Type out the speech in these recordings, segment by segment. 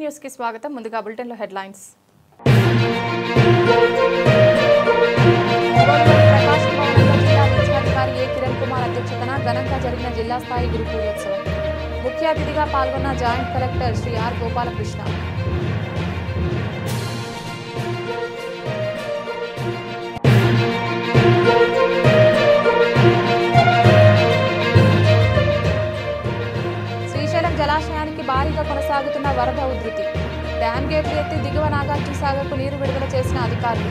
News కి స్వాగతం. ముందుగా బులెటిన్ లో హెడ్లైన్స్. ప్రకాశం భవనంలో జిల్లా విద్యాధికారి ఏ కిరణ్ కుమార్ అధ్యక్షతన ఘనంగా జరిగిన జిల్లా స్థాయి గురు పూజోత్సవం. ముఖ్య అతిథిగా పాల్గొన్న joint collector Shri R Gopalakrishna. Srisailam జలాశయానికి భారీగా కొనసాగుతున్న వరద ఉధృతి. డ్యాం గేట్లు ఎత్తి దిగువ నాగార్జున సాగర్కు నీరు విడుదల చేసిన అధికారులు.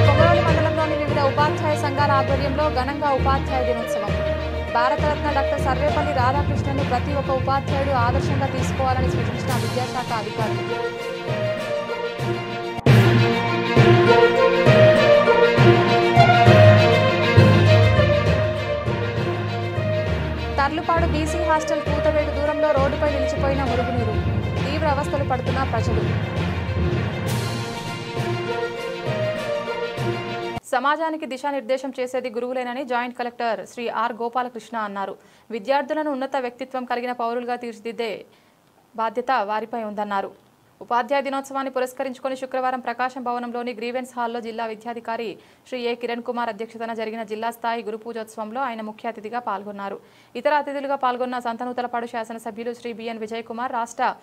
కొమరోలు మండలంలోని వివిధ ఉపాధ్యాయ సంఘాల ఆధ్వర్యంలో ఘనంగా ఉపాధ్యాయ దినోత్సవం. భారతరత్న డాక్టర్ సర్వేపల్లి రాధాకృష్ణన్ను ప్రతి ఒక్క ఉపాధ్యాయుడు ఆదర్శంగా తీసుకోవాలని సూచించిన విద్యాశాఖ అధికారులు. తర్లుపాడు బీసీ హాస్టల్ కూతవేటు దూరంలో రోడ్డుపై నిలిచిపోయిన మురుగునీరు. తీవ్ర అవస్థలు పడుతున్న ప్రజలు. సమాజానికి దిశానిర్దేశం చేసేది గురువులేనని joint collector Shri R Gopalakrishna అన్నారు. విద్యార్థులను ఉన్నత వ్యక్తిత్వం కలిగిన పౌరులుగా తీర్చిదిద్దే బాధ్యత వారిపై ఉందన్నారు. ఉపాధ్యాయ దినోత్సవాన్ని పురస్కరించుకుని శుక్రవారం ప్రకాశం భవనంలోని గ్రీవెన్స్ హాల్లో జిల్లా విద్యాధికారి శ్రీ ఏ కిరణ్ కుమార్ అధ్యక్షతన జరిగిన జిల్లా స్థాయి గురు పూజోత్సవంలో ఆయన ముఖ్య అతిథిగా పాల్గొన్నారు. ఇతర అతిథులుగా పాల్గొన్న సంతనూతలపాడు శాసనసభ్యులు శ్రీ బిఎన్ విజయ్ కుమార్, రాష్ట్ర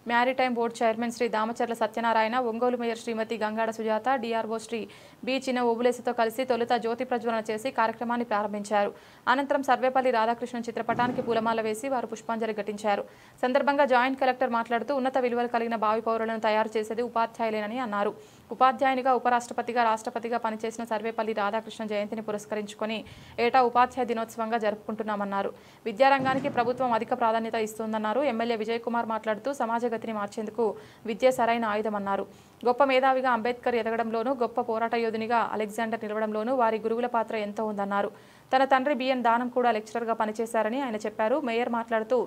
maritime board chairman Shri Damacharla Satyanarayana, Ongole mayor Shrimati Gangada Sujatha, DRO Shri B Chinna ఓబులేసితో కలిసి తొలుత జ్యోతి ప్రజ్వలన చేసి కార్యక్రమాన్ని ప్రారంభించారు. అనంతరం సర్వేపల్లి రాధాకృష్ణన్ చిత్రపటానికి పూలమాల వేసి వారు పుష్పాంజలి ఘటించారు. సందర్భంగా జాయింట్ కలెక్టర్ మాట్లాడుతూ ఉన్నత విలువలు కలిగిన భావి పౌరులను తయారు చేసేది ఉపాధ్యాయులేనని అన్నారు. ఉపాధ్యాయునిగా ఉపరాష్ట్రపతిగా రాష్ట్రపతిగా పనిచేసిన సర్వేపల్లి రాధాకృష్ణ జయంతిని పురస్కరించుకొని ఏటా ఉపాధ్యాయ దినోత్సవంగా జరుపుకుంటున్నామన్నారు. విద్యారంగానికి ప్రభుత్వం అధిక ప్రాధాన్యత ఇస్తోందన్నారు. ఎమ్మెల్యే విజయ్ కుమార్ మాట్లాడుతూ సమాజ గతిని మార్చేందుకు విద్య సరైన ఆయుధమన్నారు. గొప్ప మేధావిగా అంబేద్కర్ ఎదగడంలోనూ, గొప్ప పోరాట యోధునిగా అలెగ్జాండర్ నిలవడంలోనూ వారి గురువుల పాత్ర ఎంతో ఉందన్నారు. తన తండ్రి బిఎన్ దానం కూడా లెక్చరర్గా పనిచేశారని ఆయన చెప్పారు. మేయర్ మాట్లాడుతూ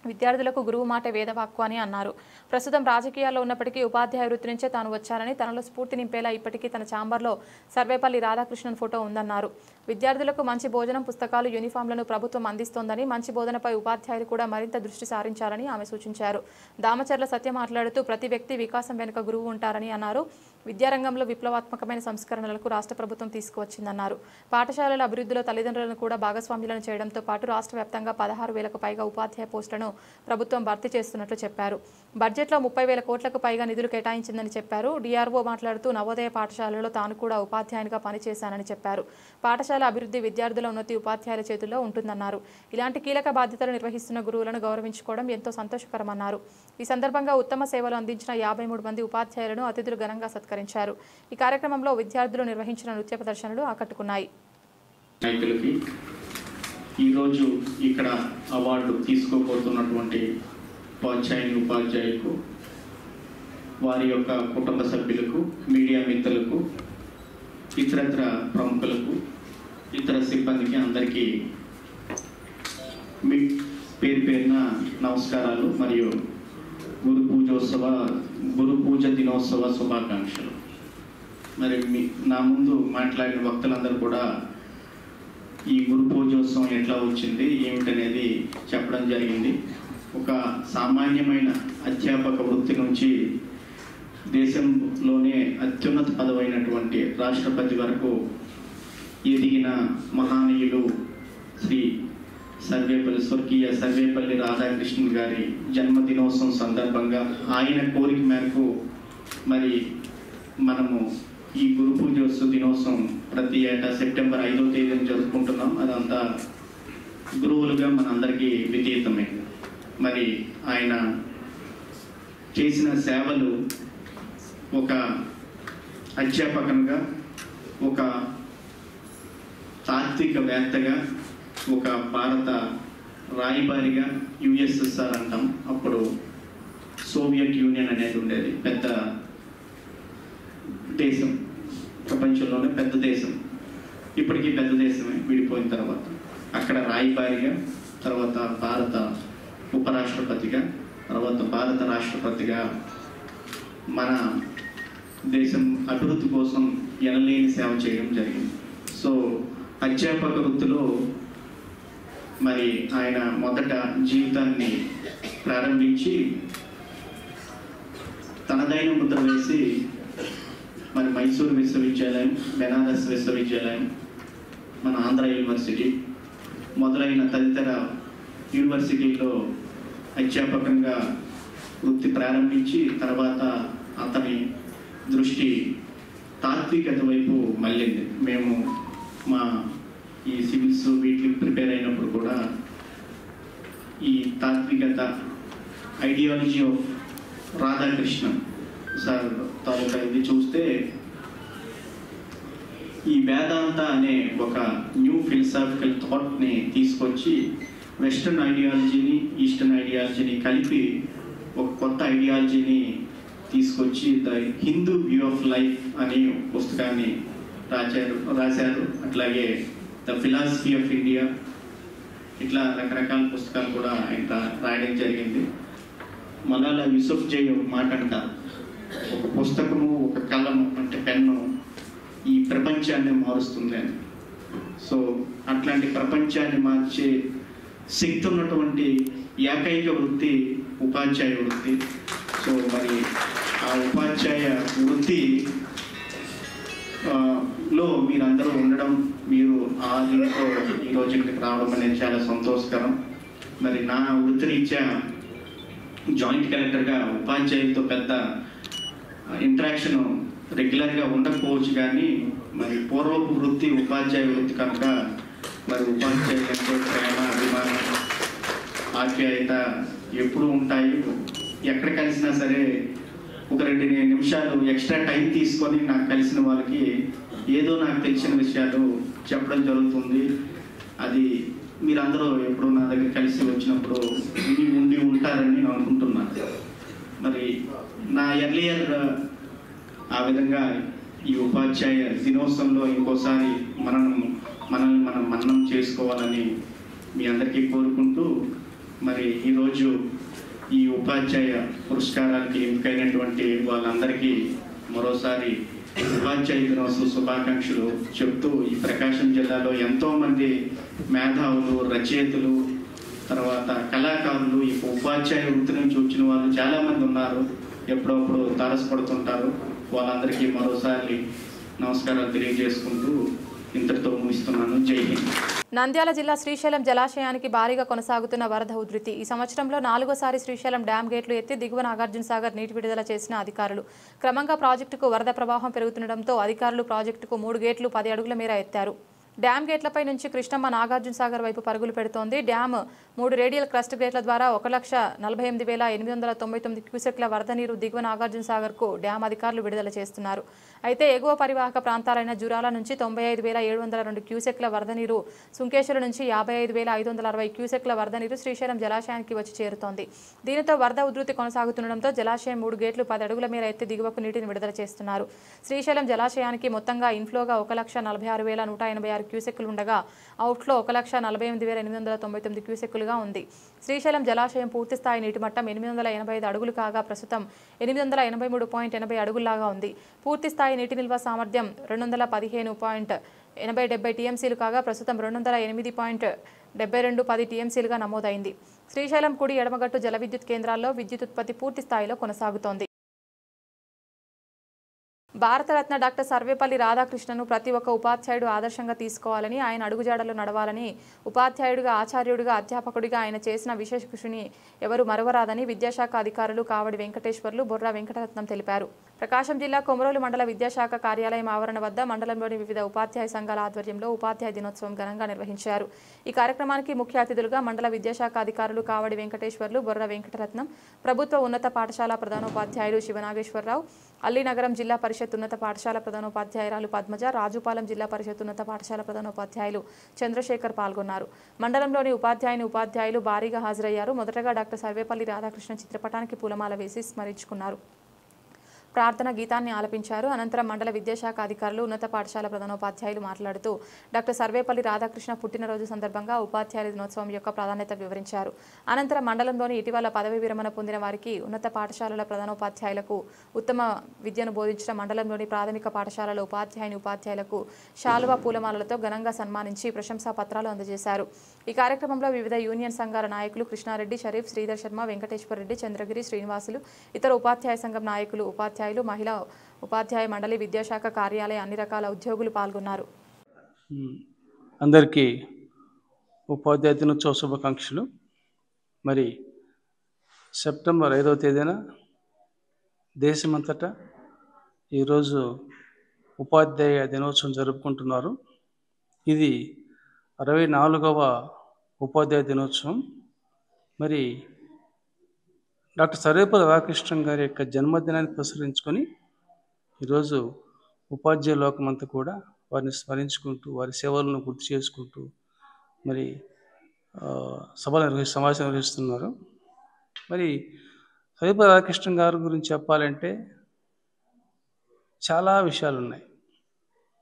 విద్యార్థులకు గురువు మాట వేదవాక్కు అని అన్నారు. ప్రస్తుతం రాజకీయాల్లో ఉన్నప్పటికీ ఉపాధ్యాయ వృత్తి నుంచే తాను వచ్చానని, తనలో స్ఫూర్తి నింపేలా ఇప్పటికీ తన ఛాంబర్లో సర్వేపల్లి రాధాకృష్ణన్ ఫోటో ఉందన్నారు. విద్యార్థులకు మంచి భోజనం, పుస్తకాలు, యూనిఫామ్లను ప్రభుత్వం అందిస్తోందని, మంచి బోధనపై ఉపాధ్యాయులు కూడా మరింత దృష్టి సారించాలని ఆమె సూచించారు. దామచర్ల సత్య మాట్లాడుతూ ప్రతి వ్యక్తి వికాసం వెనుక గురువు ఉంటారని అన్నారు. విద్యారంగంలో విప్లవాత్మకమైన సంస్కరణలకు రాష్ట్ర ప్రభుత్వం తీసుకువచ్చిందన్నారు. పాఠశాలల అభివృద్ధిలో తల్లిదండ్రులను కూడా భాగస్వామ్యులను చేయడంతో పాటు రాష్ట్ర వ్యాప్తంగా 16,000కు పైగా ఉపాధ్యాయ పోస్టులను ప్రభుత్వం భర్తీ చేస్తున్నట్లు చెప్పారు. బడ్జెట్లో 30,000 కోట్లకు పైగా నిధులు కేటాయించిందని చెప్పారు. డిఆర్ఓ మాట్లాడుతూ నవోదయ పాఠశాలలో తాను కూడా ఉపాధ్యాయునిగా పనిచేశానని చెప్పారు. పాఠశాల అభివృద్ధి విద్యార్థుల ఉన్నతి ఉపాధ్యాయుల చేతుల్లో ఉంటుందన్నారు. ఇలాంటి కీలక బాధ్యతలు నిర్వహిస్తున్న గురువులను గౌరవించుకోవడం ఎంతో సంతోషకరమన్నారు. ఈ సందర్భంగా ఉత్తమ సేవలు అందించిన 53 మంది ఉపాధ్యాయులను అతిథులు ఘనంగా సత్కరించారు. ఈ కార్యక్రమంలో విద్యార్థులు నిర్వహించిన నృత్య ప్రదర్శనలు ఆకట్టుకున్నాయి. ఈరోజు ఇక్కడ అవార్డు తీసుకోబోతున్నటువంటి ఉపాధ్యాయులకు, వారి యొక్క కుటుంబ సభ్యులకు, మీడియా మిత్రులకు, ఇతరత్ర ప్రముఖులకు, ఇతర సిబ్బందికి అందరికీ మీ పేరు పేరున నమస్కారాలు మరియు గురు పూజ దినోత్సవ శుభాకాంక్షలు. మరి నా ముందు మాట్లాడిన వక్తలందరూ కూడా ఈ గురు పూజోత్సవం ఎట్లా వచ్చింది ఏమిటనేది చెప్పడం జరిగింది. ఒక సామాన్యమైన అధ్యాపక వృత్తి నుంచి దేశంలోనే అత్యున్నత పదవైనటువంటి రాష్ట్రపతి వరకు ఎదిగిన మహానీయులు శ్రీ స్వర్గీయ సర్వేపల్లి రాధాకృష్ణన్ గారి జన్మదినోత్సవం సందర్భంగా ఆయన కోరిక మేరకు మరి మనము ఈ గురు పూజోత్సవ దినోత్సవం ప్రతి ఏటా సెప్టెంబర్ 5వ తేదీన జరుపుకుంటున్నాం. అదంతా గురువులుగా మనందరికీ విదితమే. మరి ఆయన చేసిన సేవలు ఒక అధ్యాపకునిగా, ఒక తాత్వికవేత్తగా, ఒక భారత రాయబారిగా, యుఎస్ఎస్ఆర్ అంటాం, అప్పుడు సోవియట్ యూనియన్ అనేది ఉండేది, పెద్ద దేశం, ప్రపంచంలోనే పెద్ద దేశం, ఇప్పటికీ పెద్ద దేశమే విడిపోయిన తర్వాత. అక్కడ రాయబారిగా, తర్వాత భారత ఉపరాష్ట్రపతిగా, తర్వాత భారత రాష్ట్రపతిగా మన దేశం అభివృద్ధి కోసం ఎనలేని సేవ చేయడం జరిగింది. సో అధ్యాపక వృత్తిలో మరి ఆయన మొదట జీవితాన్ని ప్రారంభించి తనదైన ముద్ర వేసి మరి మైసూరు విశ్వవిద్యాలయం, బెనారస్ విశ్వవిద్యాలయం, మన ఆంధ్ర యూనివర్సిటీ మొదలైన తదితర యూనివర్సిటీలో అధ్యాపకంగా వృత్తి ప్రారంభించి తర్వాత అతని దృష్టి తాత్వికత వైపు మళ్ళింది. మేము మా ఈ సివిల్స్ వీటికి ప్రిపేర్ అయినప్పుడు కూడా ఈ తాత్వికత ఐడియాలజీ ఆఫ్ రాధాకృష్ణన్ సార్ తాలూకా ఇది చూస్తే ఈ వేదాంత అనే ఒక న్యూ ఫిలసాఫికల్ థాట్ని తీసుకొచ్చి వెస్టర్న్ ఐడియాలజీని ఈస్టర్న్ ఐడియాలజీని కలిపి ఒక కొత్త ఐడియాలజీని తీసుకొచ్చి the Hindu view of life అనే పుస్తకాన్ని రాశారు. అట్లాగే ద ఫిలాసఫీ ఆఫ్ ఇండియా, ఇట్లా రకరకాల పుస్తకాలు కూడా ఆయన రాయడం జరిగింది. మలాలా యూసుఫ్ జై ఒక మాట అంటారు, ఒక పుస్తకము ఒక కలము అంటే పెన్ను ఈ ప్రపంచాన్ని మారుస్తుంది అని. సో అట్లాంటి ప్రపంచాన్ని మార్చే శక్తి ఉన్నటువంటి ఏకైక వృత్తి ఉపాధ్యాయ వృత్తి. సో మరి ఆ ఉపాధ్యాయ వృత్తి లో మీరందరూ ఉండడం, మీరు ఆ దీంట్లో ఈరోజు ఇక్కడికి రావడం అనేది చాలా సంతోషకరం. మరి నా వృత్తిరీత్యా జాయింట్ కలెక్టర్గా ఉపాధ్యాయులతో పెద్ద ఇంటరాక్షన్ రెగ్యులర్గా ఉండకపోవచ్చు, కానీ మరి పూర్వపు వృత్తి ఉపాధ్యాయ వృత్తి కనుక మరి ఉపాధ్యాయులంటే ప్రేమ, అభిమానం, ఆప్యాయత ఎప్పుడూ ఉంటాయి. ఎక్కడ కలిసినా సరే ఒక 2 నిమిషాలు ఎక్స్ట్రా టైం తీసుకొని నాకు కలిసిన వాళ్ళకి ఏదో నాకు తెలిసిన విషయాలు చెప్పడం జరుగుతుంది. అది మీరందరూ ఎప్పుడు నా దగ్గర కలిసి వచ్చినప్పుడు ఉండి ఉంటారని నేను అనుకుంటున్నాను. మరి నా ఎర్లియర్ ఆ విధంగా ఈ ఉపాధ్యాయ దినోత్సవంలో ఇంకోసారి మనల్ని మనం మన్నం చేసుకోవాలని మీ అందరికీ కోరుకుంటూ, మరి ఈరోజు ఈ ఉపాధ్యాయ పురస్కారానికి ఎంపికైనటువంటి వాళ్ళందరికీ మరోసారి ఉపాధ్యాయ దినోత్సవ శుభాకాంక్షలు చెప్తూ, ఈ ప్రకాశం జిల్లాలో ఎంతోమంది మేధావులు, రచయితలు, తర్వాత కళాకారులు, ఈ ఉపాధ్యాయ వృత్తి నుంచి వచ్చిన వాళ్ళు చాలామంది ఉన్నారు. ఎప్పుడప్పుడు తారసపడుతుంటారు. వాళ్ళందరికీ మరోసారి నమస్కారాలు తెలియజేసుకుంటూ ఇంతటితో ముగిస్తున్నాను. జై హింద్. నంద్యాల జిల్లా శ్రీశైలం జలాశయానికి భారీగా కొనసాగుతున్న వరద ఉధృతి. ఈ సంవత్సరంలో 4వసారి శ్రీశైలం డ్యాం గేట్లు ఎత్తి దిగువ నాగార్జున సాగర్ నీటి విడుదల చేసిన అధికారులు క్రమంగా ప్రాజెక్టుకు వరద ప్రవాహం పెరుగుతుండటంతో అధికారులు ప్రాజెక్టుకు 3 గేట్లు 10 అడుగుల మేర ఎత్తారు. డ్యాం గేట్లపై నుంచి కృష్ణమ్మ నాగార్జున సాగర్ వైపు పరుగులు పెడుతోంది. డ్యాం 3 రేడియల్ క్రస్ట్ గేట్ల ద్వారా 1,48,899 క్యూసెక్ల వరద నీరు దిగువ నాగార్జున సాగర్కు డ్యాం అధికారులు విడుదల చేస్తున్నారు. అయితే ఎగువ పరివాహక ప్రాంతాలైన జురాల నుంచి 95,702 క్యూసెక్ల వరద నీరు, సుంకేశ్వర నుంచి 55,560 క్యూసెక్ల వరద నీరు శ్రీశైలం జలాశయానికి వచ్చి చేరుతోంది. దీనితో వరద ఉధృతి కొనసాగుతుండటంతో జలాశయం 3 గేట్లు 10 అడుగుల మేర ఎత్తి దిగువకు నీటిని విడుదల చేస్తున్నారు. శ్రీశైలం జలాశయానికి మొత్తంగా ఇన్ఫ్లోగా 1,46,186 క్యూసెక్కులు ఉండగా అవుట్ఫ్లో 1,48,899 క్యూసెక్కులుగా ఉంది. శ్రీశైలం జలాశయం పూర్తి స్థాయి నీటి మట్టం 885 అడుగులు కాగా ప్రస్తుతం 883.80 అడుగుల్లాగా ఉంది. పూర్తి స్థాయి నీటి నిల్వ సామర్థ్యం 215.80 టీఎంసీలు కాగా ప్రస్తుతం 208.72 టీఎంసీలుగా నమోదైంది. శ్రీశైలం కుడి ఎడమగట్టు జల విద్యుత్ కేంద్రాల్లో విద్యుత్ ఉత్పత్తి పూర్తి స్థాయిలో కొనసాగుతోంది. భారతరత్న డాక్టర్ సర్వేపల్లి రాధాకృష్ణను ప్రతి ఒక్క ఉపాధ్యాయుడు ఆదర్శంగా తీసుకోవాలని, ఆయన అడుగుజాడలో నడవాలని, ఉపాధ్యాయుడిగా, ఆచార్యుడిగా, అధ్యాపకుడిగా ఆయన చేసిన విశేష కృషిని ఎవరు మరవరాదని విద్యాశాఖ అధికారులు కావడి వెంకటేశ్వర్లు, బొర్రా వెంకటరత్నం తెలిపారు. ప్రకాశం జిల్లా కొమరోలు మండల విద్యాశాఖ కార్యాలయం ఆవరణ వద్ద మండలంలోని వివిధ ఉపాధ్యాయ సంఘాల ఆధ్వర్యంలో ఉపాధ్యాయ దినోత్సవం ఘనంగా నిర్వహించారు. ఈ కార్యక్రమానికి ముఖ్య అతిథులుగా మండల విద్యాశాఖ అధికారులు కావడి వెంకటేశ్వర్లు, బొర్రా వెంకటరత్నం, ప్రభుత్వ ఉన్నత పాఠశాల ప్రధానోపాధ్యాయులు శివనాగేశ్వరరావు, అల్లీనగరం జిల్లా పరిషత్ ఉన్నత పాఠశాల ప్రధానోపాధ్యాయురాలు పద్మజ, రాజుపాలెం జిల్లా పరిషత్ ఉన్నత పాఠశాల ప్రధానోపాధ్యాయులు చంద్రశేఖర్ పాల్గొన్నారు. మండలంలోని ఉపాధ్యాయులు భారీగా హాజరయ్యారు. మొదటగా డాక్టర్ సర్వేపల్లి రాధాకృష్ణ చిత్రపటానికి పూలమాల వేసి స్మరించుకున్నారు. ప్రార్థన గీతాన్ని ఆలపించారు. అనంతరం మండల విద్యాశాఖ అధికారులు, ఉన్నత పాఠశాల ప్రధానోపాధ్యాయులు మాట్లాడుతూ డాక్టర్ సర్వేపల్లి రాధాకృష్ణ పుట్టినరోజు సందర్భంగా ఉపాధ్యాయుల దినోత్సవం యొక్క ప్రాధాన్యత వివరించారు. అనంతరం మండలంలోని ఇటీవల పదవి విరమణ పొందిన వారికి, ఉన్నత పాఠశాలల ప్రధానోపాధ్యాయులకు, ఉత్తమ విద్యను బోధించిన మండలంలోని ప్రాథమిక పాఠశాలల ఉపాధ్యాయులకు శాలువా పూలమాలలతో ఘనంగా సన్మానించి ప్రశంసా పత్రాలు అందజేశారు. ఈ కార్యక్రమంలో వివిధ యూనియన్ సంఘాల నాయకులు కృష్ణారెడ్డి, షరీఫ్, శ్రీధర్ శర్మ, వెంకటేశ్వరరెడ్డి, చంద్రగిరి, శ్రీనివాసులు, ఇతర ఉపాధ్యాయ సంఘం నాయకులు, ఉపాధ్యాయులు, మహిళా ఉపాధ్యాయ మండలి, విద్యాశాఖ కార్యాలయ అన్ని రకాల ఉద్యోగులు పాల్గొన్నారు. అందరికీ ఉపాధ్యాయ దినోత్సవ శుభాకాంక్షలు. మరి సెప్టెంబర్ 5వ తేదీన దేశమంతటా ఈరోజు ఉపాధ్యాయ దినోత్సవం జరుపుకుంటున్నారు. ఇది 64వ ఉపాధ్యాయ దినోత్సవం. మరి డాక్టర్ సర్వేపల్లి రాధాకృష్ణన్ గారి యొక్క జన్మదినాన్ని పురస్కరించుకొని ఈరోజు ఉపాధ్యాయ లోకమంతా కూడా వారిని స్మరించుకుంటూ, వారి సేవలను గుర్తు చేసుకుంటూ మరి సమావేశం నిర్వహిస్తున్నారు. మరి సర్వేపల్లి రాధాకృష్ణన్ గారి గురించి చెప్పాలంటే చాలా విషయాలు ఉన్నాయి.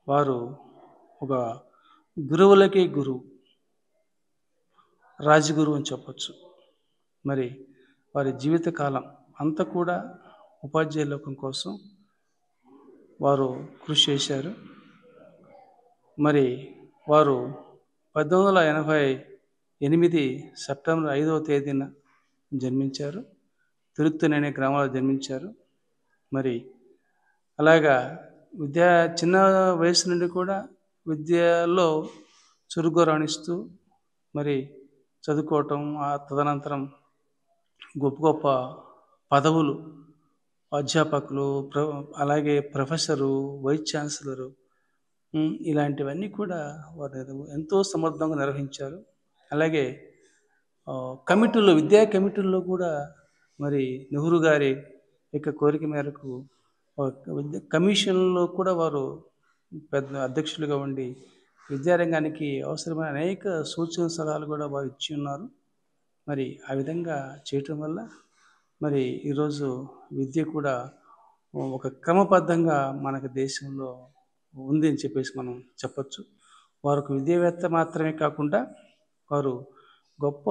వారు ఒక గురువులకే గురువు, రాజగురువు అని చెప్పచ్చు. మరి వారి జీవితకాలం అంతా కూడా ఉపాధ్యాయ లోకం కోసం వారు కృషి చేశారు. మరి వారు 1888 సెప్టెంబర్ 5వ తేదీన జన్మించారు. తిరుత్తని అనే గ్రామంలో జన్మించారు. మరి అలాగా చిన్న వయసు నుండి కూడా విద్యలో చురుగ్గా రాణిస్తూ మరి చదువుకోవటం, తదనంతరం గొప్ప గొప్ప పదవులు, అధ్యాపకులు, అలాగే ప్రొఫెసరు, వైస్ ఛాన్సలరు, ఇలాంటివన్నీ కూడా వారు ఎంతో సమర్థంగా నిర్వహించారు. అలాగే కమిటీల్లో, విద్యా కమిటీల్లో కూడా మరి నెహ్రూ గారి యొక్క కోరిక మేరకు కమిషన్లో కూడా వారు పెద్ద అధ్యక్షులుగా ఉండి విద్యారంగానికి అవసరమైన అనేక సూచన సలహాలు కూడా వారు ఇచ్చి ఉన్నారు. మరి ఆ విధంగా చేయటం వల్ల మరి ఈరోజు విద్య కూడా ఒక క్రమబద్ధంగా మనకు దేశంలో ఉంది అని చెప్పేసి మనం చెప్పచ్చు. వారు ఒక విద్యావేత్త మాత్రమే కాకుండా వారు గొప్ప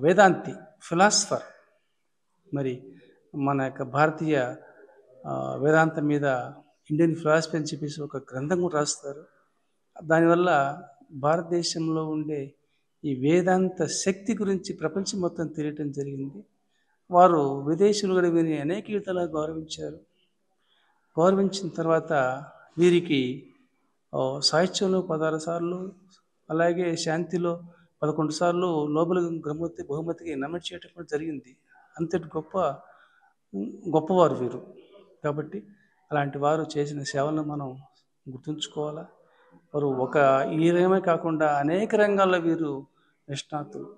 వేదాంతి, ఫిలాసఫర్. మరి మన యొక్క భారతీయ వేదాంతం మీద ఇండియన్ ఫిలాసఫీ అని చెప్పేసి ఒక గ్రంథం కూడా రాస్తారు. దానివల్ల భారతదేశంలో ఉండే ఈ వేదాంత శక్తి గురించి ప్రపంచం మొత్తం తెలియటం జరిగింది. వారు విదేశీయులు కూడా వీరిని అనేక విధాలుగా గౌరవించారు. గౌరవించిన తర్వాత వీరికి సాహిత్యంలో 16 సార్లు, అలాగే శాంతిలో 11 సార్లు నోబెల్ బహుమతికి నామినేట్ చేయటం కూడా జరిగింది. అంతటి గొప్పవారు వీరు. కాబట్టి అలాంటి వారు చేసిన సేవలను మనం గుర్తుంచుకోవాలా. వారు ఒక ఈ రంగమే కాకుండా అనేక రంగాల్లో వీరు నిష్ణాతులు.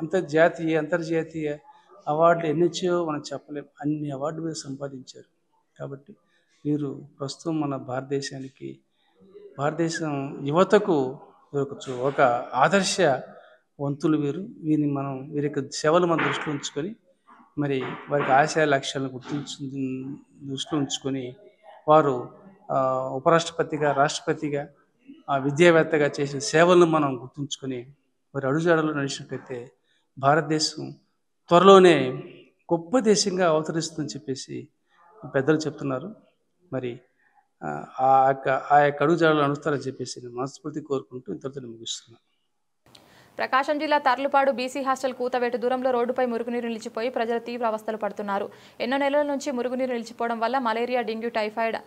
అంతర్జాతీయ, అంతర్జాతీయ అవార్డులు ఎన్ని వచ్చాయో మనం చెప్పలేము. అన్ని అవార్డు వీరు సంపాదించారు. కాబట్టి వీరు ప్రస్తుతం మన భారతదేశం యువతకు ఒక ఆదర్శవంతులు వీరు. వీరి యొక్క సేవలు మనం దృష్టిలో ఉంచుకొని మరి వారికి ఆశయ లక్ష్యాలను దృష్టిలో ఉంచుకొని వారు ఉపరాష్ట్రపతిగా, రాష్ట్రపతిగా, విద్యావేత్తగా చేసిన సేవలను మనం గుర్తుంచుకొని వారి అడుగుజాడలో నడిచినట్లయితే భారతదేశం త్వరలోనే గొప్ప దేశంగా అవతరిస్తుందని చెప్పేసి పెద్దలు చెప్తున్నారు. మరి ఆ యొక్క అడుగుజాడలు నడుస్తారని చెప్పేసి నేను మనస్ఫూర్తి కోరుకుంటూ ఇంతటితో ముగిస్తున్నాను. ప్రకాశం జిల్లా తర్లుపాడు బీసీ హాస్టల్ కూతవేటు దూరంలో రోడ్డుపై మురుగునీరు నిలిచిపోయి ప్రజలు తీవ్ర అవస్థలు పడుతున్నారు. ఎన్నో నెలల నుంచి మురుగునీరు నిలిచిపోవడం వల్ల మలేరియా, డెంగ్యూ, టైఫాయిడ్,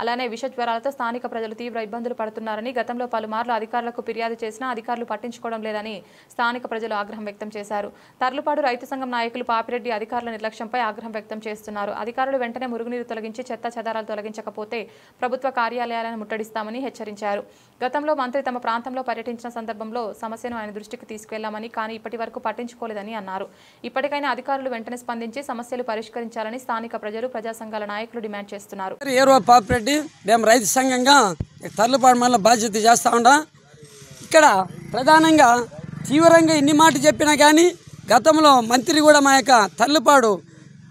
అలానే విష జ్వరాలతో స్థానిక ప్రజలు తీవ్ర ఇబ్బందులు పడుతున్నారని గతంలో పలుమార్లు అధికారులకు ఫిర్యాదు చేసినా అధికారులు పట్టించుకోవడం లేదని స్థానిక ప్రజలు ఆగ్రహం వ్యక్తం చేశారు. తర్లుపాడు రైతు సంఘం నాయకులు పాపిరెడ్డి అధికారుల నిర్లక్ష్యంపై ఆగ్రహం వ్యక్తం చేస్తున్నారు. అధికారులు వెంటనే మురుగునీరు తొలగించి చెత్త చెదారాలు తొలగించకపోతే ప్రభుత్వ కార్యాలయాలను ముట్టడిస్తామని హెచ్చరించారు. గతంలో మంత్రి తమ ప్రాంతంలో పర్యటించిన సందర్భంలో సమస్యను ఆయన దృష్టికి తీసుకెళ్లామని, కానీ ఇప్పటి వరకు పట్టించుకోలేదని అన్నారు. ఇప్పటికైనా అధికారులు వెంటనే స్పందించి సమస్యలు పరిష్కరించాలని స్థానిక ప్రజలు, ప్రజా సంఘాల నాయకులు డిమాండ్ చేస్తున్నారు. మేము రైతు సంఘంగా తర్లుపాడు మండలం బాధ్యత చేస్తూ ఉంటాం. ఇక్కడ ప్రధానంగా తీవ్రంగా ఇన్ని మాట చెప్పినా కానీ గతంలో మంత్రి కూడా మా యొక్క తర్లుపాడు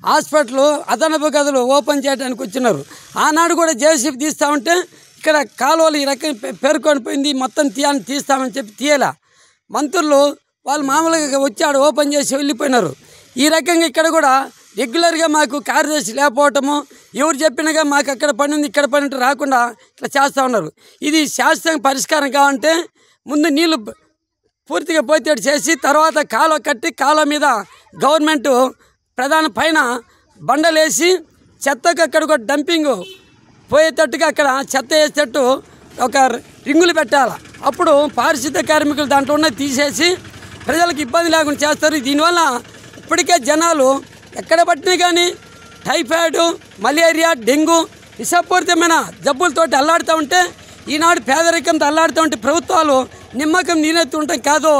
హాస్పిటల్ అదనపు గదులు ఓపెన్ చేయడానికి వచ్చినారు. ఆనాడు కూడా జేసీబీ తీస్తూ ఉంటే ఇక్కడ కాలువలు ఈ రకం పేరుకొని పోయింది, మొత్తం తీస్తామని చెప్పి తీయలే. మంత్రులు వాళ్ళు మామూలుగా వచ్చాడు ఓపెన్ చేసి వెళ్ళిపోయినారు. ఈ రకంగా ఇక్కడ కూడా రెగ్యులర్గా మాకు కార్యదర్శి లేకపోవటము, ఎవరు చెప్పినగా మాకు అక్కడ పని ఉంది ఇక్కడ పని ఉంటే రాకుండా ఇట్లా చేస్తూ ఉన్నారు. ఇది శాశ్వతంగా పరిష్కారం కావాలంటే ముందు నీళ్లు పూర్తిగా పోతేడు చేసి తర్వాత కాలువ కట్టి కాలువ మీద గవర్నమెంట్ ప్రధాన పైన బండలేసి చెత్తకు అక్కడ ఒక డంపింగ్ పోయేటట్టుగా అక్కడ చెత్త వేసేటట్టు ఒక రింగులు పెట్టాలి. అప్పుడు పారిశుద్ధ్య కార్మికులు దాంట్లో ఉన్నది తీసేసి ప్రజలకు ఇబ్బంది లేకుండా చేస్తారు. దీనివల్ల ఇప్పటికే జనాలు ఎక్కడ పట్టినా కానీ టైఫాయిడ్, మలేరియా, డెంగ్యూ విషపూరితమైన జబ్బులతో అల్లాడుతూ ఉంటే ఈనాడు పేదరికంతో అల్లాడుతూ ఉంటే ప్రభుత్వాలు నిమ్మకం నీరెత్తి ఉండటం కాదు,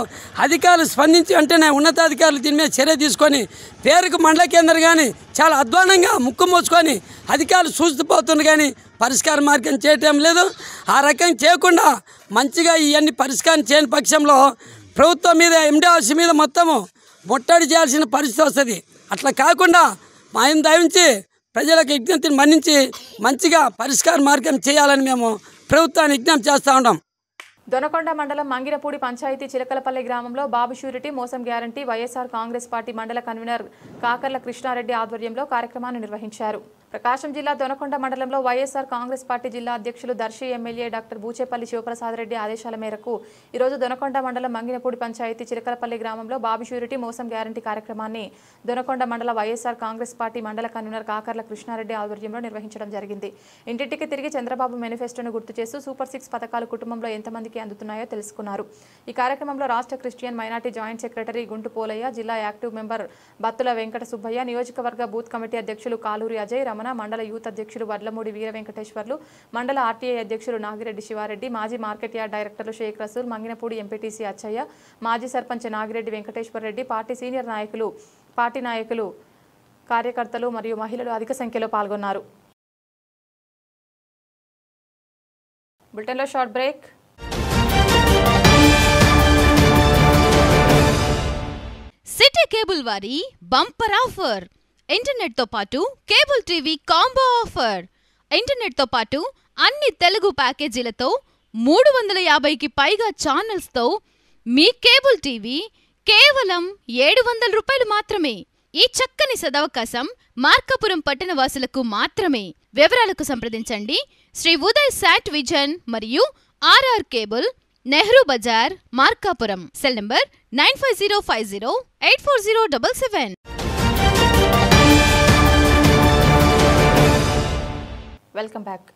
అధికారులు స్పందించి వెంటనే ఉన్నతాధికారులు దీని మీద చర్య తీసుకొని పేరుకు మండల కేంద్రం కానీ చాలా అధ్వానంగా ముక్కు మోసుకొని అధికారులు చూస్తూపోతున్నారు కానీ పరిష్కార మార్గం చేయటం లేదు. ఆ రకం చేయకుండా మంచిగా ఇవన్నీ పరిష్కారం చేయని పక్షంలో ప్రభుత్వం మీద ఎండిఆర్సీ మీద మొత్తము ముట్టడి చేయాల్సిన పరిస్థితి వస్తుంది. అట్లా కాకుండా మా ఆయన దయించి ప్రజలకు విజ్ఞప్తిని మన్నించి మంచిగా పరిష్కార మార్గం చేయాలని మేము ప్రభుత్వాన్ని విజ్ఞప్తి చేస్తూ ఉంటాం. దొనకొండ మండలం మంగినపూడి పంచాయతీ చిలకలపల్లి గ్రామంలో బాబు షూరిటీ మోసం గ్యారంటీ వైఎస్ఆర్ కాంగ్రెస్ పార్టీ మండల కన్వీనర్ కాకర్ల కృష్ణారెడ్డి ఆధ్వర్యంలో కార్యక్రమాన్ని నిర్వహించారు. ప్రకాశం జిల్లా దొనకొండ మండలంలో వైఎస్ఆర్ కాంగ్రెస్ పార్టీ జిల్లా అధ్యక్షులు దర్శి ఎమ్మెల్యే డాక్టర్ బూచేపల్లి శివప్రసాద్ రెడ్డి ఆదేశాల మేరకు ఈరోజు దొనకొండ మండలం మంగినపూడి పంచాయతీ చిలకలపల్లి గ్రామంలో బాబు షూరిటీ మోసం గ్యారంటీ కార్యక్రమాన్ని దొనకొండ మండల వైఎస్ఆర్ కాంగ్రెస్ పార్టీ మండల కన్వీనర్ కాకర్ల కృష్ణారెడ్డి ఆధ్వర్యంలో నిర్వహించడం జరిగింది. ఇంటింటికి తిరిగి చంద్రబాబు మేనిఫెస్టోను గుర్తు చేస్తూ సూపర్ 6 పథకాలు కుటుంబంలో ఎంతమందికి అందుతున్నాయో తెలుసుకున్నారు. ఈ కార్యక్రమంలో రాష్ట్ర Christian minority joint secretary Guntu Polaiah, జిల్లా యాక్టివ్ మెంబర్ బత్తుల వెంకట సుబ్బయ్య, నియోజకవర్గ బూత్ కమిటీ అధ్యక్షులు కాలూరి అజయ్ రమణ, మండల యూత్ అధ్యక్షులు వడ్లమూడి వీర వెంకటేశ్వర్లు, మండల ఆర్టీఐ అధ్యక్షులు నాగిరెడ్డి శివారెడ్డి, మాజీ మార్కెట్ యార్డ్ డైరెక్టర్లు షేక్ రసూల్, మంగినపూడి ఎంపీటీసీ అచ్చయ్య, మాజీ సర్పంచ్ నాగిరెడ్డి వెంకటేశ్వర రెడ్డి, పార్టీ సీనియర్ నాయకులు, పార్టీ నాయకులు, కార్యకర్తలు మరియు మహిళలు అధిక సంఖ్యలో పాల్గొన్నారు. బులెటిన్లో షార్ట్ బ్రేక్. సిటీ కేబుల్ వారి బంపర్ ఆఫర్, ఇంటర్నెట్ తో పాటు cable TV combo offer. Internet తో పాటు అన్ని తెలుగు ప్యాకేజీలతో 350కి పైగా ఛానల్స్ తో మీ కేబుల్ టీవీ కేవలం 700 రూపాయలు మాత్రమే. ఈ చక్కని సదవకాశం మార్కాపురం పట్టణ వాసులకు మాత్రమే. వివరాలకు సంప్రదించండి శ్రీ ఉదయ్ సాట్ విజన్ మరియు RR cable, Nehru Bazar, Markapuram. Cell number 9505084077. Welcome back.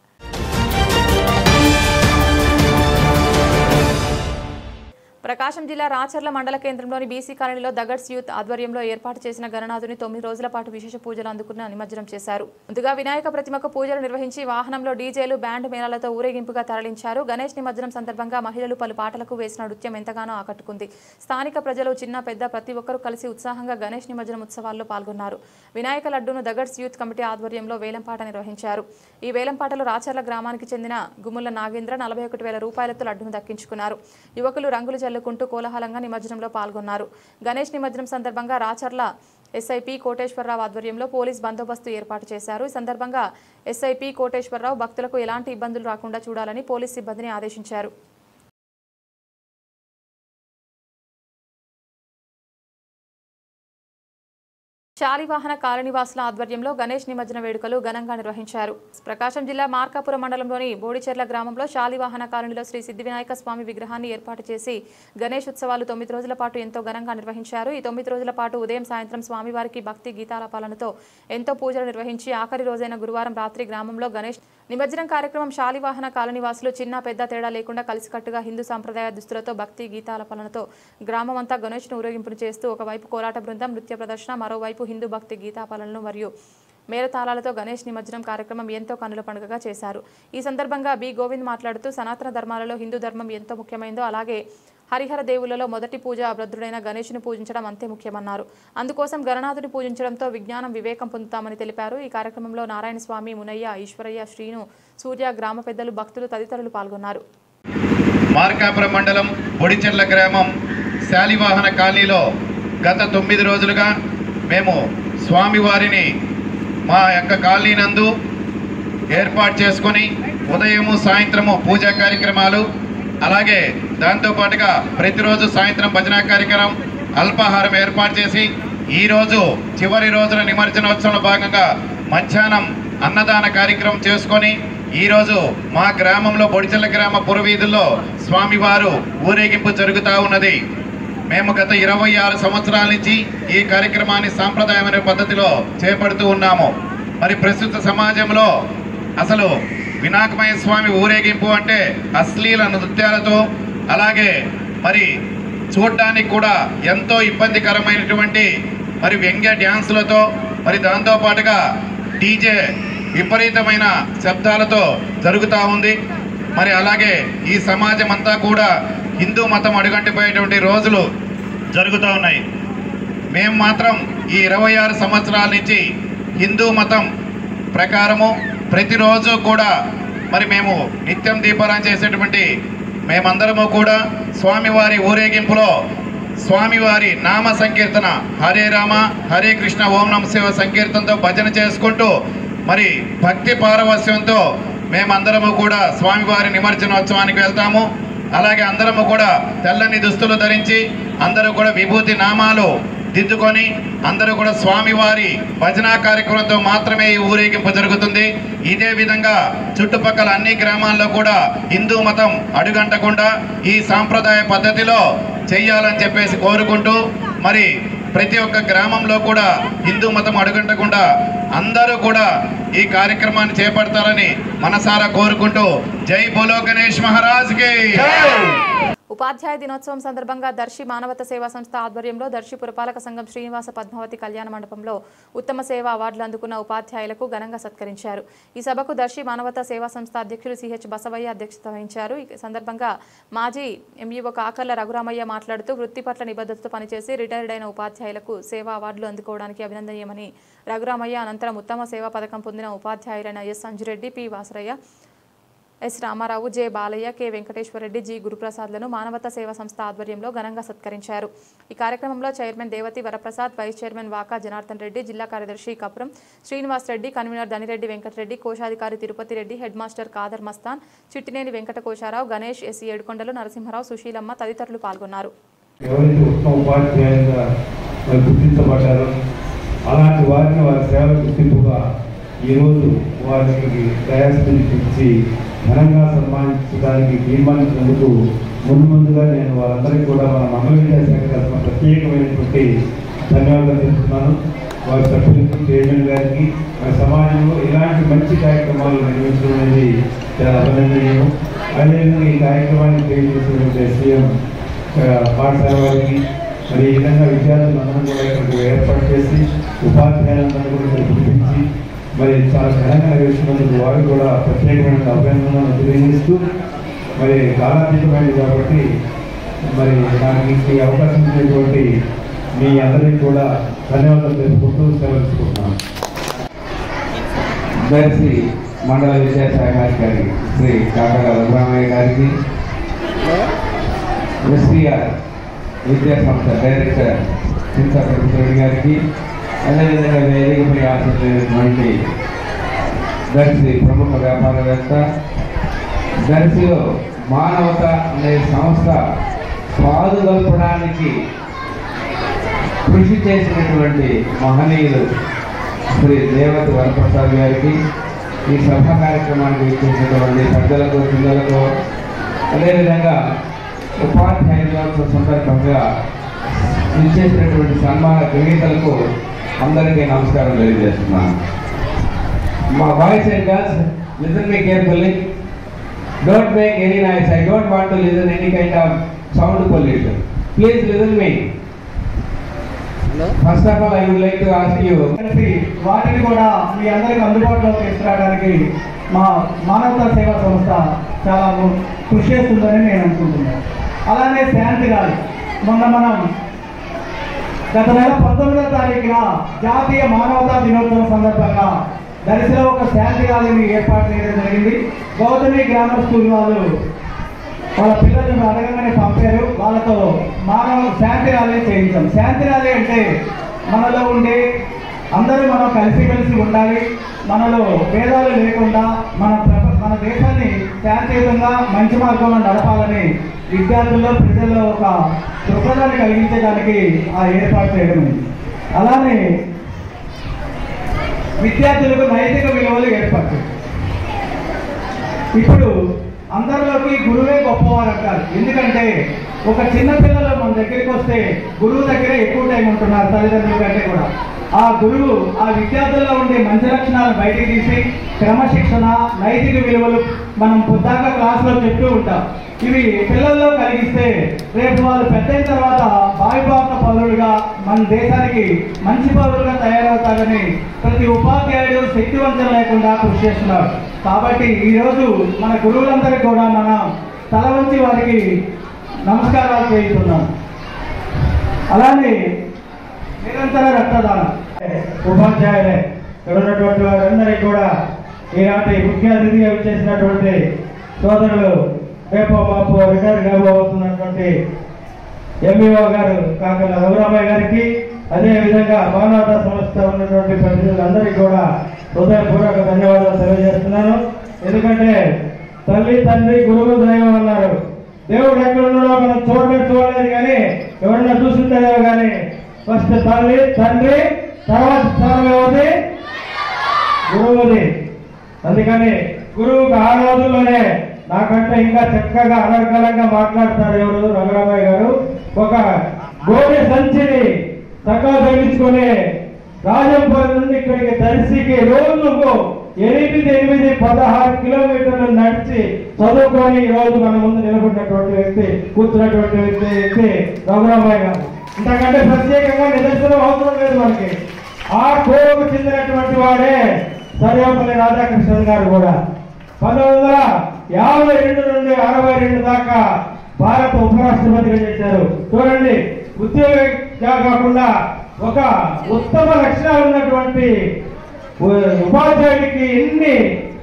Prakasam జిల్లా రాచర్ల మండల కేంద్రంలోని బీసీ కాలనీలో దగడ్స్ యూత్ ఆధ్వర్యంలో ఏర్పాటు చేసిన గణనాథుని 9 రోజుల పాటు విశేష పూజలు అందుకున్న నిమజ్జనం చేశారు. ముందుగా వినాయక ప్రతిమకు పూజలు నిర్వహించి వాహనంలో డీజేలు, బ్యాండ్ మేళాలతో ఊరేగింపుగా తరలించారు. గణేష్ నిమజ్జనం సందర్భంగా మహిళలు పలు పాటలకు వేసిన నృత్యం ఎంతగానో ఆకట్టుకుంది. స్థానిక ప్రజలు చిన్న పెద్ద ప్రతి ఒక్కరూ కలిసి ఉత్సాహంగా గణేష్ నిమజ్జనం ఉత్సవాల్లో పాల్గొన్నారు. వినాయక లడ్డూను దగడ్స్ యూత్ కమిటీ ఆధ్వర్యంలో వేలంపాట నిర్వహించారు. ఈ వేలంపాటలో రాచర్ల గ్రామానికి చెందిన గుమ్ముల నాగేంద్ర 41,000 రూపాయలతో లడ్డూను దక్కించుకున్నారు. యువకులు రంగులు జల్లుకుంటూ కోలాహలంగా నిమజ్జనంలో పాల్గొన్నారు. గణేష్ నిమజ్జనం సందర్భంగా రాచర్ల ఎస్ఐపి కోటేశ్వరరావు ఆధ్వర్యంలో పోలీస్ బందోబస్తు ఏర్పాటు చేశారు. ఈ సందర్భంగా ఎస్ఐపి కోటేశ్వరరావు భక్తులకు ఎలాంటి ఇబ్బందులు రాకుండా చూడాలని పోలీస్ సిబ్బందిని ఆదేశించారు. శాలివాహన కాలనీవాసుల ఆధ్వర్యంలో గణేష్ నిమజ్జన వేడుకలు ఘనంగా నిర్వహించారు. ప్రకాశం జిల్లా మార్కాపురం మండలంలోని బోడిచెర్ల గ్రామంలో శాలివాహన కాలనీలో శ్రీ సిద్ధివినాయక స్వామి విగ్రహాన్ని ఏర్పాటు చేసి గణేష్ ఉత్సవాలు 9 రోజుల పాటు ఎంతో ఘనంగా నిర్వహించారు. ఈ 9 రోజుల పాటు ఉదయం సాయంత్రం స్వామివారికి భక్తి గీతాలాపాలనతో ఎంతో పూజలు నిర్వహించి ఆఖరి రోజైన గురువారం రాత్రి గ్రామంలో గణేష్ నిమజ్జనం కార్యక్రమం శాలివాహన కాలనీవాసులు చిన్న పెద్ద తేడా లేకుండా కలిసికట్టుగా హిందూ సాంప్రదాయ దుస్తులతో భక్తి గీతాలాపాలనతో గ్రామమంతా గణేష్ను ఊరేగింపును చేస్తూ ఒకవైపు కోలాట బృందం నృత్య ప్రదర్శన, మరోవైపు హిందూ భక్తి గీతాపాలనలు మరియు మేళతాళాలతో గణేష్ నిమజ్జనం కార్యక్రమం ఎంతో కన్నుల పండుగగా చేశారు. ఈ సందర్భంగా బి గోవింద్ మాట్లాడుతూ సనాతన ధర్మాలలో హిందూ ధర్మం ఎంతో ముఖ్యమైనదో అలాగే హరిహర దేవులలో మొదటి పూజ భద్రుడైన గణేష్ను పూజించడం అంతే ముఖ్యమన్నారు. అందుకోసం గణనాథుని పూజించడంతో విజ్ఞానం, వివేకం పొందుతామని తెలిపారు. ఈ కార్యక్రమంలో నారాయణ స్వామి, మునయ్య, ఈశ్వరయ్య, శ్రీను, సూర్య, గ్రామ పెద్దలు, భక్తులు తదితరులు పాల్గొన్నారు. మార్కాపురం మండలం బొడిచెర్ల గ్రామం శాలివాహన కాలనీలో గత 9 రోజులుగా మేము స్వామివారిని మా యొక్క కాలనీ నందు ఏర్పాటు చేసుకొని ఉదయము సాయంత్రము పూజా కార్యక్రమాలు, అలాగే దాంతోపాటుగా ప్రతిరోజు సాయంత్రం భజన కార్యక్రమం, అల్పాహారం ఏర్పాటు చేసి ఈరోజు చివరి రోజున నిమజ్జనోత్సవంలో భాగంగా మధ్యాహ్నం అన్నదాన కార్యక్రమం చేసుకొని ఈరోజు మా గ్రామంలో బొడిచెల్ల గ్రామ పురవీధుల్లో స్వామివారు ఊరేగింపు జరుగుతూ ఉన్నది. మేము గత 26 సంవత్సరాల నుంచి ఈ కార్యక్రమాన్ని సాంప్రదాయమైన పద్ధతిలో చేపడుతూ ఉన్నాము. మరి ప్రస్తుత సమాజంలో అసలు వినాయకమయ స్వామి ఊరేగింపు అంటే అశ్లీల నృత్యాలతో, అలాగే మరి చూడడానికి కూడా ఎంతో ఇబ్బందికరమైనటువంటి మరి వ్యంగ్య డ్యాన్సులతో, మరి దాంతోపాటుగా డీజే విపరీతమైన శబ్దాలతో జరుగుతూ ఉంది. మరి అలాగే ఈ సమాజం అంతా కూడా హిందూ మతం అడుగంటిపోయేటువంటి రోజులు జరుగుతూ ఉన్నాయి. మేము మాత్రం ఈ 26 సంవత్సరాల నుంచి హిందూ మతం ప్రకారము ప్రతిరోజు కూడా మరి మేము నిత్యం దీపారాధన చేసేటువంటి మేమందరము కూడా స్వామివారి ఊరేగింపులో స్వామివారి నామ సంకీర్తన, హరే రామ హరే కృష్ణ ఓం నమ శివ సంకీర్తనతో భజన చేసుకుంటూ మరి భక్తి పారవస్యంతో మేమందరము కూడా స్వామివారి నిమజ్జనోత్సవానికి వెళ్తాము. అలాగే అందరము కూడా తెల్లని దుస్తులు ధరించి అందరూ కూడా విభూతి నామాలు దిద్దుకొని అందరూ కూడా స్వామివారి భజనా కార్యక్రమంతో మాత్రమే ఈ ఊరేగింపు జరుగుతుంది. ఇదే విధంగా చుట్టుపక్కల అన్ని గ్రామాల్లో కూడా హిందూ మతం అడుగంటకుండా ఈ సాంప్రదాయ పద్ధతిలో చెయ్యాలని చెప్పేసి కోరుకుంటూ మరి ప్రతి ఒక్క గ్రామంలో కూడా హిందూ మతం అడుగంటకుండా అందరూ కూడా ఈ కార్యక్రమాన్ని చేపడతారని మనసారా కోరుకుంటూ జై బోలో గణేష్ మహారాజ్ కి. ఉపాధ్యాయ దినోత్సవం సందర్భంగా దర్శి మానవత సేవా సంస్థ ఆధ్వర్యంలో దర్శి పురపాలక సంఘం శ్రీనివాస పద్మావతి కళ్యాణ మండపంలో ఉత్తమ సేవా అవార్డులు అందుకున్న ఉపాధ్యాయులకు ఘనంగా సత్కరించారు. ఈ సభకు దర్శి మానవత సేవా సంస్థ అధ్యక్షులు సిహెచ్ బసవయ్య అధ్యక్షత వహించారు. ఈ సందర్భంగా మాజీ ఎంఈఓ కాకర్ల రఘురామయ్య మాట్లాడుతూ వృత్తి పట్ల నిబద్ధతతో పనిచేసి రిటైర్డ్ అయిన ఉపాధ్యాయులకు సేవా అవార్డులు అందుకోవడానికి అభినందనీయమని రఘురామయ్య అనంతరం ఉత్తమ సేవా పథకం పొందిన ఉపాధ్యాయులైన S Anjureddy, P Vasaraiah, S Ramarao, J Balaiah, K Venkateswarareddy, G గురుప్రసాద్లను మానవతా సేవా సంస్థ ఆధ్వర్యంలో ఘనంగా సత్కరించారు. ఈ కార్యక్రమంలో chairman Devathi Varaprasad, vice chairman Vaka Janardhan Reddy, జిల్లా కార్యదర్శి కపురం శ్రీనివాస్ రెడ్డి, కన్వీనర్ ధనిరెడ్డి వెంకటరెడ్డి, కోశాధికారి Tirupati Reddy, head master Khader Mastan, Chittineni Venkata Kosarao, Ganesh, S Edukondalu, Narasimharao, Susheelamma తదితరులు పాల్గొన్నారు. అలాంటి వారిని వారి సేవల గుర్తింపుగా ఈరోజు వారికి ప్రయాసనిపించి ఘనంగా సన్మానించడానికి తీర్మానించినందుకు ముందుగా నేను వారందరికీ కూడా మన మండల విద్యాశాఖ తరఫున ప్రత్యేకమైనటువంటి ధన్యవాదాలు తెలుపుతున్నాను. వారి సభ్యులకి, చైర్మన్ గారికి, మన సమాజంలో ఇలాంటి మంచి కార్యక్రమాలు నిర్వహించడం అనేది చాలా అభినందనీయం. అదేవిధంగా ఈ కార్యక్రమాన్ని తెలియజేసినటువంటి సీఎం పాఠశాల వారికి, మరి ఈ విధంగా విద్యార్థులందరూ కూడా ఇక్కడికి ఏర్పాటు చేసి ఉపాధ్యాయులందరూ కూడా ఇక్కడ గుర్తించి మరి చాలా ఘనంగా నిర్వహిస్తున్నందుకు వారు కూడా ప్రత్యేకమైన అభినందనలు తెలియజేస్తూ మరి కాలాతీతమైనది కాబట్టి మరి నాకు ఈ అవకాశం ఇచ్చినటువంటి మీ అందరికీ కూడా ధన్యవాదాలు తెలుపుకుంటూ సెలవు తీసుకుంటున్నాను. దర్శి మండల విద్యాశాఖ అధికారి శ్రీ కాకర రఘురామయ్య గారికి, ఎస్పీఆర్ విద్యా సంస్థ డైరెక్టర్ చింతపతి గారికి, అదేవిధంగా వేదికపై ఆశించినటువంటి దర్శి ప్రముఖ వ్యాపారవేత్త, దర్శిలో మానవత అనే సంస్థ పాదుగల్పడానికి కృషి చేసినటువంటి మహనీయులు శ్రీ దేవతి వరప్రసాద్ గారికి, ఈ సభా కార్యక్రమానికి ఇచ్చేసినటువంటి పెద్దలకు, పిల్లలకు, అదేవిధంగా ఉపాధ్యాయ దినోత్సవ సందర్భంగా ఇచ్చేసినటువంటి సన్మాన గ్రహీతలకు అందరికీ నమస్కారం తెలియజేస్తున్నాను. మా boys and girls, listen me carefully, don't make any noise. I don't want to listen any kind of sound pollution. Please listen me. First of all I would like to ask you, వాటిని కూడా మీ అందరికి అందుబాటులో తీసుకురావడానికి మా మానవతా సేవా సంస్థ చాలా కృషి చేస్తుందని నేను అనుకుంటున్నాను. అలానే శాంతి ర్యాలీ మొన్న మనం గత నెల 19వ తారీఖున జాతీయ మానవతా దినోత్సవం సందర్భంగా దర్శిలో ఒక శాంతి ర్యాలీని ఏర్పాటు చేయడం జరిగింది. గౌతమి గ్రామర్ స్కూల్ వాళ్ళు వాళ్ళ పిల్లలను అడగగానే పంపారు. వాళ్ళతో శాంతి ర్యాలీ చేయించాం. శాంతి ర్యాలీ అంటే మనలో ఉండే అందరూ మనం కలిసిమెలిసి ఉండాలి, మనలో భేదాలు లేకుండా మన దేశాన్ని శాంతియుతంగా మంచి మార్గంలో నడపాలని విద్యార్థుల్లో ప్రజల్లో ఒక దృక్పథాన్ని కలిగించడానికి ఆ ఏర్పాటు చేయడం. అలానే విద్యార్థులకు నైతిక విలువలు ఏర్పాటు. ఇప్పుడు అందరిలోకి గురువే గొప్పవారు అంటారు. ఎందుకంటే ఒక చిన్న పిల్లలు మన దగ్గరికి వస్తే గురువు దగ్గర ఎక్కువ టైం ఉంటున్నారు తల్లిదండ్రుల కంటే కూడా. ఆ గురువు ఆ విద్యార్థుల్లో ఉండే మంచి లక్షణాలను బయటికి తీసి క్రమశిక్షణ, నైతిక విలువలు మనం పొద్దాక క్లాసులో చెప్తూ ఉంటాం. ఇవి పిల్లల్లో కలిగిస్తే రేపు వాళ్ళు పెద్దయిన తర్వాత భావిభారత పౌరులుగా మన దేశానికి మంచి పౌరులుగా తయారవుతారని ప్రతి ఉపాధ్యాయుడు శక్తివంతం లేకుండా కృషి చేస్తున్నారు. కాబట్టి ఈరోజు మన గురువులందరికీ కూడా మనం తల వంచి వారికి నమస్కారాలు చేస్తున్నాం. అలానే నిరంతర రక్తదానం. ఉపాధ్యాయులే ఇక్కడ ఉన్నటువంటి వారందరికీ కూడా ఈనాటి ముఖ్య అతిథిగా వచ్చేసినటువంటి సోదరులు రేపో మాపు రిటైర్ కాబోతున్నటువంటి ఎంఈఓ గారు కాకల రఘురామయ్య గారికి, అదేవిధంగా మానవతా సంస్థ ఉన్నటువంటి ప్రతినిధులందరికీ కూడా హృదయపూర్వక ధన్యవాదాలు తెలియజేస్తున్నాను. ఎందుకంటే తల్లి, తండ్రి, గురువు, దైవం అన్నారు. దేవుడు ఎక్కడ ఉన్నాడో మనం చూడలేదు కానీ ఎవరన్నా చూసిందేమో కానీ ఫస్ట్ తల్లి, తండ్రి, తర్వాత స్థానం ఏమవుతుంది? గురువుది. అందుకని గురువుకి ఆ రోజుల్లోనే నాకంటే ఇంకా చక్కగా అనర్గళంగా మాట్లాడతారు ఎవరు? రఘురామయ్య గారు. ఒక గోనె సంచిని చక్కగా తగిలించుకొని రాజంపల్లి నుండి ఇక్కడికి దర్శికి రోజుకు 8-16 కిలోమీటర్లు నడిచి చదువుకొని ఈ రోజు మన ముందు నిలబడినటువంటి వ్యక్తి, కూర్చున్నటువంటి వ్యక్తి రఘురామయ్య గారు. ఇంతకంటే ప్రత్యేకంగా నిదర్శనం అవసరం లేదు మనకి. ఆ కోరకు చెందినటువంటి వాడే సర్వేపల్లి రాధాకృష్ణన్ గారు కూడా 1952 నుండి 62 దాకా భారత ఉపరాష్ట్రపతిగా చేశారు. చూడండి, ఉద్యోగిగా కాకుండా ఒక ఉత్తమ లక్షణాలు ఉన్నటువంటి ఉపాధ్యాయుడికి ఎన్ని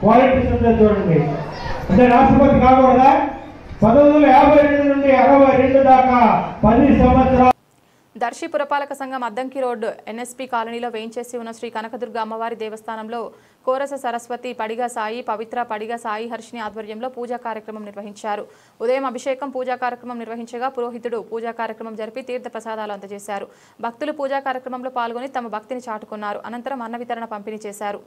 క్వాలిటీస్ ఉంటాయో చూడండి. అంటే రాష్ట్రపతి కాకూడదా? 1952 నుండి 62 దాకా 10 సంవత్సరాలు. దర్శి పురపాలక సంఘం అద్దంకి రోడ్డు ఎన్ఎస్పీ కాలనీలో వేయించేసి ఉన్న శ్రీ కనకదుర్గ అమ్మవారి దేవస్థానంలో కోరస సరస్వతి, పడిగా సాయి, పవిత్ర, పడిగా సాయి హర్షిని ఆధ్వర్యంలో పూజా కార్యక్రమం నిర్వహించారు. ఉదయం అభిషేకం, పూజా కార్యక్రమం నిర్వహించగా పురోహితుడు పూజా కార్యక్రమం జరిపి తీర్థ ప్రసాదాలు అందజేశారు. భక్తులు పూజా కార్యక్రమంలో పాల్గొని తమ భక్తిని చాటుకున్నారు. అనంతరం అన్న వితరణ పంపిణీ చేశారు.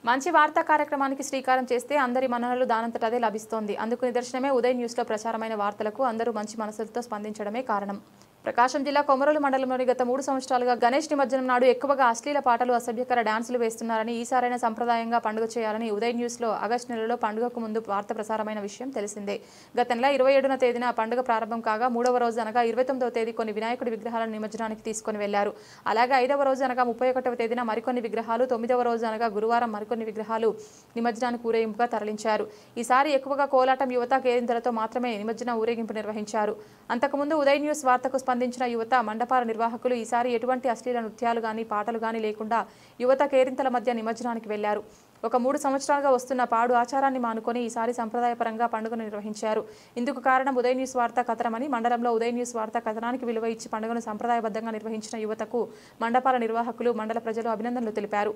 మంచి వార్తా కార్యక్రమానికి శ్రీకారం చేస్తే అందరి మన్ననలు దానంతటదే లభిస్తోంది. అందుకు నిదర్శనమే ఉదయ్ న్యూస్లో ప్రచారమైన వార్తలకు అందరూ మంచి మనసులతో స్పందించడమే కారణం. ప్రకాశం జిల్లా కొమరోలు మండలంలోని గత 3 సంవత్సరాలుగా గణేష్ నిమజ్జనం నాడు ఎక్కువగా అశ్లీల పాటలు, అసభ్యకర డాన్సులు వేస్తున్నారని, ఈసారైన సంప్రదాయంగా పండుగ చేయాలని ఉదయ్ న్యూస్లో ఆగస్టు నెలలో పండుగకు ముందు వార్త ప్రసారమైన విషయం తెలిసిందే. గత నెల 27వ తేదీన పండుగ ప్రారంభం కాగా 3వ రోజు అనగా 29వ తేదీ కొన్ని వినాయకుడి విగ్రహాలను నిమజ్జనానికి తీసుకుని వెళ్లారు. అలాగే 5వ రోజు అనగా 31వ తేదీన మరికొన్ని విగ్రహాలు, 9వ రోజు అనగా గురువారం మరికొన్ని విగ్రహాలు నిమజ్జనానికి ఊరేగింపుగా తరలించారు. ఈసారి ఎక్కువగా కోలాటం, యువత కేరింతలతో మాత్రమే నిమజ్జన ఊరేగింపు నిర్వహించారు. అంతకుముందు ఉదయ్ న్యూస్ వార్తకు స్పందించిన యువత మండపాల నిర్వాహకులు ఈసారి ఎటువంటి అశ్లీల నృత్యాలు గానీ, పాటలు గానీ లేకుండా యువత కేరింతల మధ్య నిమజ్జనానికి వెళ్లారు. ఒక 3 సంవత్సరాలుగా వస్తున్న పాడు ఆచారాన్ని మానుకొని ఈసారి సంప్రదాయపరంగా పండుగను నిర్వహించారు. ఇందుకు కారణం ఉదయ్ న్యూస్ వార్తా కథనమని, మండలంలో ఉదయ్ న్యూస్ వార్తా కథనానికి విలువ ఇచ్చి పండుగను సంప్రదాయబద్ధంగా నిర్వహించిన యువతకు మండపాల నిర్వాహకులు, మండల ప్రజలు అభినందనలు తెలిపారు.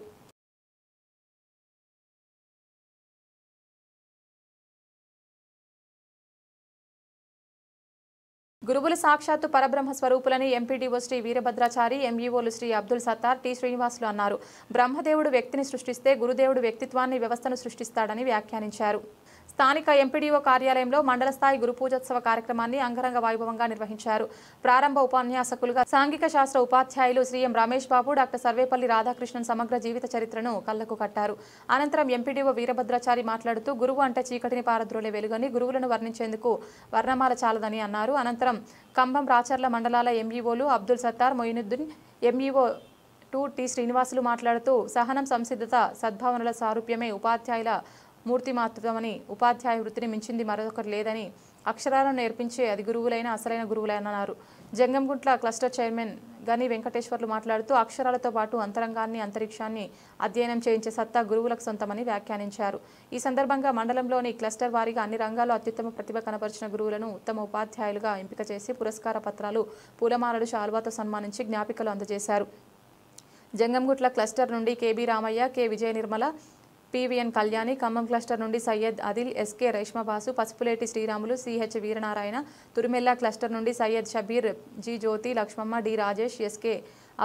గురువులు సాక్షాత్తు పరబ్రహ్మ స్వరూపులని ఎంపీడీఓ శ్రీ వీరభద్రాచారి, ఎంఈఓలు శ్రీ అబ్దుల్ సత్తార్, టి శ్రీనివాసులు అన్నారు. బ్రహ్మదేవుడు వ్యక్తిని సృష్టిస్తే గురుదేవుడు వ్యక్తిత్వాన్ని, వ్యవస్థను సృష్టిస్తాడని వ్యాఖ్యానించారు. స్థానిక ఎంపీడీఓ కార్యాలయంలో మండల స్థాయి గురు పూజోత్సవ కార్యక్రమాన్ని అంగరంగ వైభవంగా నిర్వహించారు. ప్రారంభ ఉపన్యాసకులుగా సాంఘిక శాస్త్ర ఉపాధ్యాయులు శ్రీ ఎం రమేష్ బాబు, డాక్టర్ సర్వేపల్లి రాధాకృష్ణన్ సమగ్ర జీవిత చరిత్రను కళ్లకు కట్టారు. అనంతరం ఎంపీడీఓ వీరభద్రాచారి మాట్లాడుతూ గురువు అంటే చీకటిని పారద్రోలే వెలుగని, గురువులను వర్ణించేందుకు వర్ణమాల చాలదని అన్నారు. అనంతరం కంభం, రాచర్ల మండలాల ఎంఈఓలు అబ్దుల్ సత్తార్, మొయినుద్దీన్, ఎంఈఓ 2 టి శ్రీనివాసులు మాట్లాడుతూ సహనం, సంసిద్ధత, సద్భావనల సారూప్యమే ఉపాధ్యాయుల మూర్తిమాత్రమని, ఉపాధ్యాయ వృత్తిని మించింది మరొకటి లేదని, అక్షరాలను నేర్పించే అది గురువులైన అసలైన గురువులన్నారు. జంగంగుంట్ల క్లస్టర్ చైర్మన్ గని వెంకటేశ్వర్లు మాట్లాడుతూ అక్షరాలతో పాటు అంతరంగాన్ని, అంతరిక్షాన్ని అధ్యయనం చేయించే సత్తా గురువులకు సొంతమని వ్యాఖ్యానించారు. ఈ సందర్భంగా మండలంలోని క్లస్టర్ వారీగా అన్ని రంగాల్లో అత్యుత్తమ ప్రతిభ కనపరిచిన గురువులను ఉత్తమ ఉపాధ్యాయులుగా ఎంపిక చేసి పురస్కార పత్రాలు, పూలమాలలు, శాల్వాతో సన్మానించి జ్ఞాపికలు అందజేశారు. జంగంగుట్ల క్లస్టర్ నుండి KB Ramaiah, K Vijaya Nirmala, PVN Kalyani, Khammam cluster నుండి Syed Adil, SK Reshmabasu, Pasupuleti Sriramulu, CH Veeranarayana, Turimella cluster నుండి Syed Shabbir, G Jyothi, Lakshmamma, D Rajesh, SK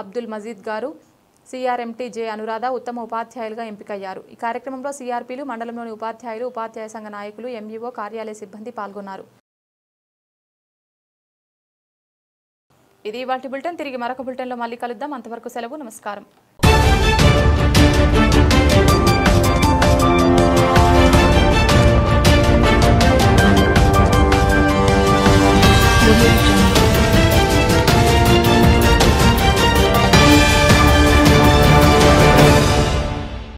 Abdul Majeed garu, CRMT J Anuradha ఉత్తమ ఉపాధ్యాయులుగా ఎంపికయ్యారు. ఈ కార్యక్రమంలో సిఆర్పీలు, మండలంలోని ఉపాధ్యాయులు, ఉపాధ్యాయ సంఘ నాయకులు, ఎంఈఓ, కార్యాలయ సిబ్బంది పాల్గొన్నారు. ఇది ఇవాల్టి బులెటిన్. తిరిగి మరొక బులెటిన్లో మళ్ళీ కలుద్దాం. అంతవరకు సెలవు. నమస్కారం.